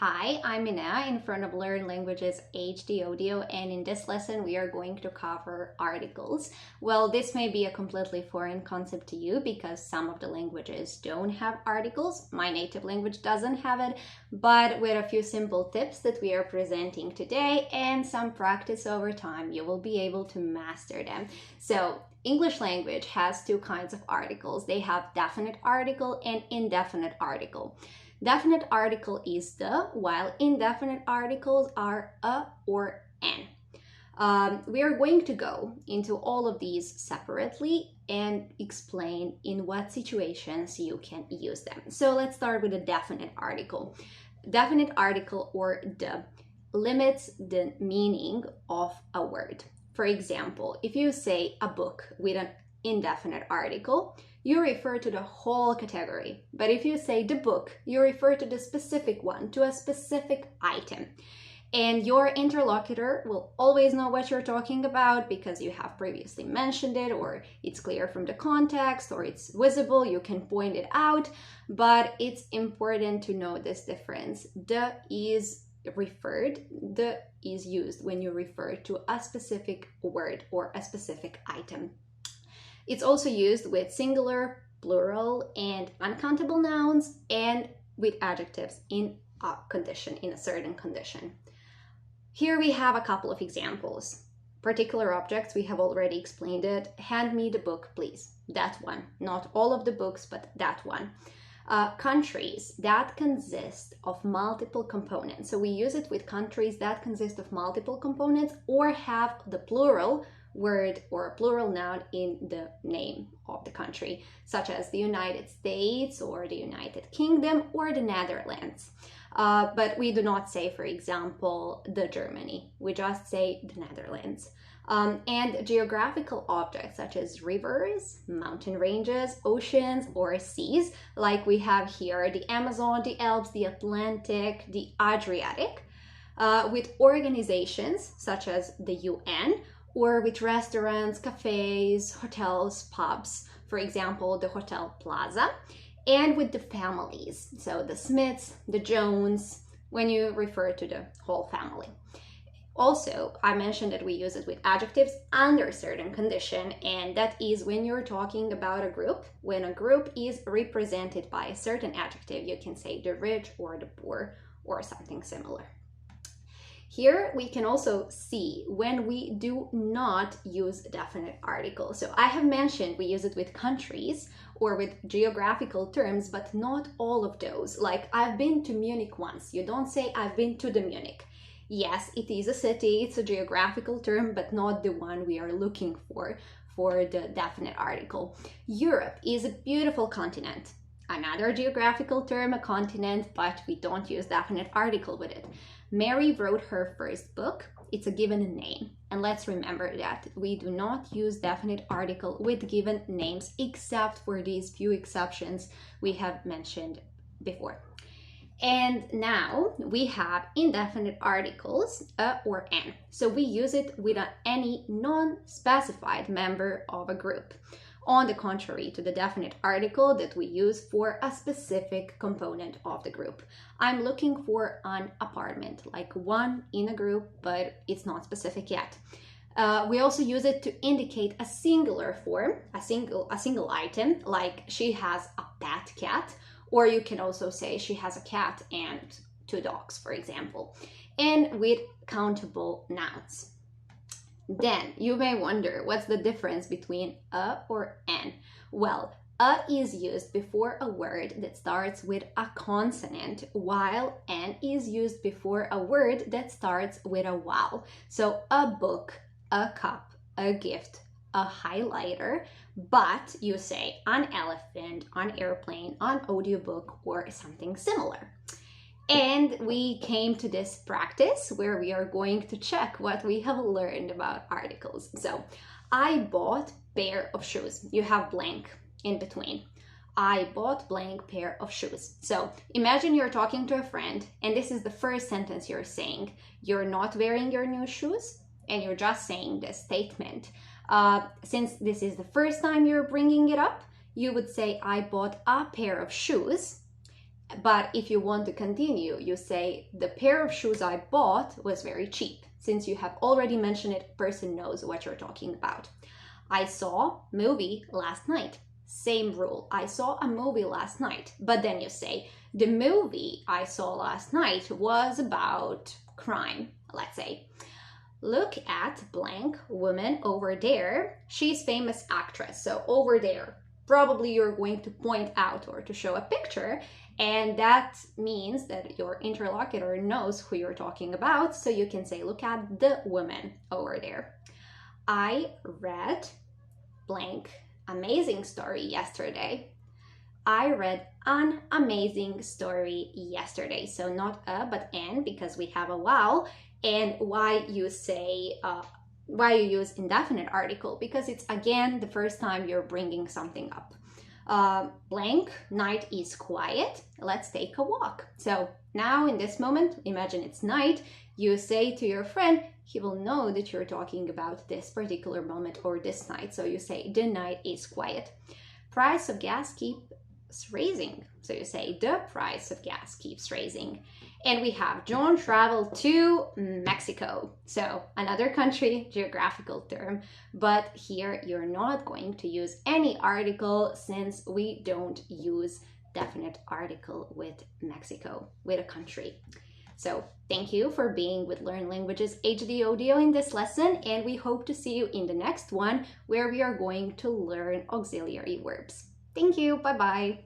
Hi, I'm Minea in front of Learn Languages HD Audio, and in this lesson we are going to cover articles. Well, this may be a completely foreign concept to you because some of the languages don't have articles. My native language doesn't have it, but with a few simple tips that we are presenting today and some practice over time, you will be able to master them. So, English language has two kinds of articles. They have definite article and indefinite article. Definite article is the, while indefinite articles are a or an. We are going to go into all of these separately and explain in what situations you can use them. So let's start with a definite article. Definite article, or the, limits the meaning of a word. For example, if you say a book with an indefinite article, you refer to the whole category. But if you say the book, you refer to the specific one, to a specific item. And your interlocutor will always know what you're talking about because you have previously mentioned it, or it's clear from the context, or it's visible, you can point it out. But it's important to know this difference. The is referred, the is used when you refer to a specific word or a specific item. It's also used with singular, plural, and uncountable nouns, and with adjectives in a condition, in a certain condition. Here we have a couple of examples. Particular objects, we have already explained it. Hand me the book, please. That one. Not all of the books, but that one. Countries that consist of multiple components. So we use it with countries that consist of multiple components or have the plural word or a plural noun in the name of the country, such as the United States or the United Kingdom or the Netherlands. But we do not say, for example, the Germany. We just say the Netherlands. And geographical objects such as rivers, mountain ranges, oceans, or seas, like we have here the Amazon, the Alps, the Atlantic, the Adriatic, with organizations such as the UN, or with restaurants, cafes, hotels, pubs, for example, the Hotel Plaza, and with the families, so the Smiths, the Jones, when you refer to the whole family. Also, I mentioned that we use it with adjectives under certain condition, and that is when you're talking about a group. When a group is represented by a certain adjective, you can say the rich or the poor or something similar. Here we can also see when we do not use definite articles. So I have mentioned we use it with countries or with geographical terms, but not all of those. Like, I've been to Munich once. You don't say I've been to the Munich. Yes, it is a city, it's a geographical term, but not the one we are looking for the definite article. Europe is a beautiful continent. Another geographical term, a continent, but we don't use definite article with it. Mary wrote her first book. It's a given name. And let's remember that we do not use definite article with given names except for these few exceptions we have mentioned before. And now we have indefinite articles, a or an. So we use it with any non-specified member of a group. On the contrary to the definite article that we use for a specific component of the group. I'm looking for an apartment, like one in a group, but it's not specific yet. We also use it to indicate a singular form, a single item, like she has a pet cat, or you can also say she has a cat and 2 dogs, for example, and with countable nouns. Then you may wonder, what's the difference between a or an? Well, a is used before a word that starts with a consonant, while an is used before a word that starts with a vowel. So a book, a cup, a gift, a highlighter, but you say an elephant, an airplane, an audiobook, or something similar. And we came to this practice where we are going to check what we have learned about articles. So, I bought pair of shoes. You have blank in between. I bought blank pair of shoes. So, imagine you're talking to a friend and this is the first sentence you're saying. You're not wearing your new shoes and you're just saying this statement. Since this is the first time you're bringing it up, you would say, I bought a pair of shoes. But if you want to continue, you say, the pair of shoes I bought was very cheap. Since you have already mentioned it, person knows what you're talking about. I saw movie last night. Same rule. I saw a movie last night. But then you say, the movie I saw last night was about crime, let's say. Look at blank woman over there. She's famous actress. So over there, probably you're going to point out or to show a picture. And that means that your interlocutor knows who you're talking about. So you can say, look at the woman over there. I read blank amazing story yesterday. I read an amazing story yesterday. So not a, but an, because we have a vowel. And why you say, why you use indefinite article, because it's again the first time you're bringing something up. Blank night is quiet. Let's take a walk. So now in this moment, imagine it's night. You say to your friend, he will know that you're talking about this particular moment or this night. So you say the night is quiet. Price of gas keeps raising. So you say the price of gas keeps raising. And we have John traveled to Mexico. So another country, geographical term, but here you're not going to use any article since we don't use definite article with Mexico, with a country. So thank you for being with Learn Languages HD Audio in this lesson, and we hope to see you in the next one where we are going to learn auxiliary verbs. Thank you, bye-bye.